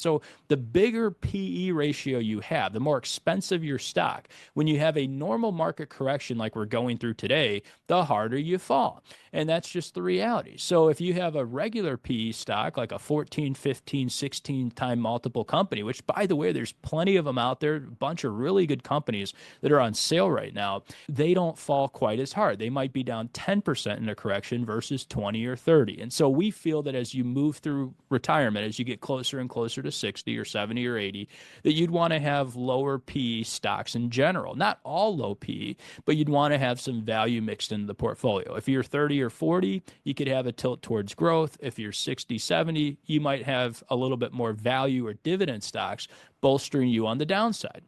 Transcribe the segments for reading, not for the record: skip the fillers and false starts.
So the bigger PE ratio you have, the more expensive your stock. When you have a normal market correction like we're going through today, the harder you fall. And that's just the reality. So if you have a regular PE stock, like a 14, 15, 16 time multiple company, which by the way, there's plenty of them out there, a bunch of really good companies that are on sale right now, they don't fall quite as hard. They might be down 10% in a correction versus 20 or 30. And so we feel that as you move through retirement, as you get closer and closer to 60 or 70 or 80, that you'd want to have lower PE stocks in general. Not all low PE, but you'd want to have some value mixed into the portfolio. If you're 30 or 40, you could have a tilt towards growth. If you're 60, 70, you might have a little bit more value or dividend stocks bolstering you on the downside.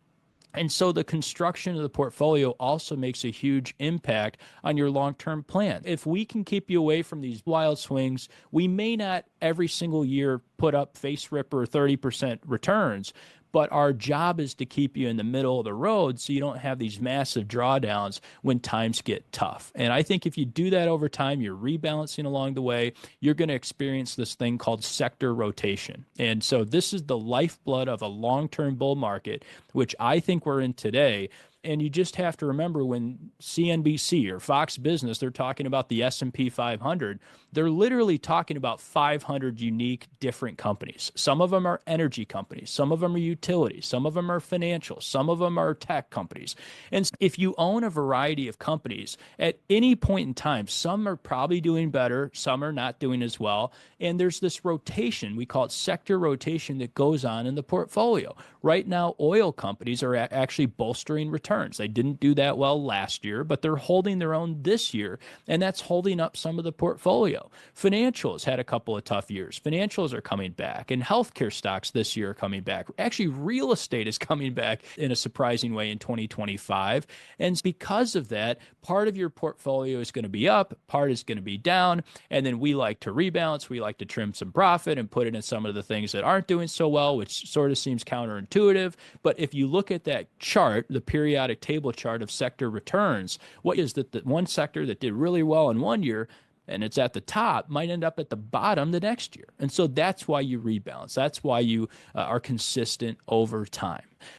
And so the construction of the portfolio also makes a huge impact on your long-term plan. If we can keep you away from these wild swings, we may not every single year put up face ripper 30% returns, but our job is to keep you in the middle of the road so you don't have these massive drawdowns when times get tough. And I think if you do that over time, you're rebalancing along the way, you're going to experience this thing called sector rotation. And so this is the lifeblood of a long-term bull market, which I think we're in today. And you just have to remember when CNBC or Fox Business, they're talking about the S&P 500, they're literally talking about 500 unique different companies. Some of them are energy companies. Some of them are utilities. Some of them are financial. Some of them are tech companies. And if you own a variety of companies, at any point in time, some are probably doing better. Some are not doing as well. And there's this rotation, we call it sector rotation, that goes on in the portfolio. Right now, oil companies are actually bolstering returns. They didn't do that well last year, but they're holding their own this year, and that's holding up some of the portfolio. Financials had a couple of tough years. Financials are coming back, and healthcare stocks this year are coming back. Actually, real estate is coming back in a surprising way in 2025. And because of that, part of your portfolio is going to be up, part is going to be down, and then we like to rebalance. We like to trim some profit and put it in some of the things that aren't doing so well, which sort of seems counterintuitive. But if you look at that chart, the periodic table chart of sector returns, what is that the one sector that did really well in one year and it's at the top might end up at the bottom the next year. And so that's why you rebalance. That's why you are consistent over time.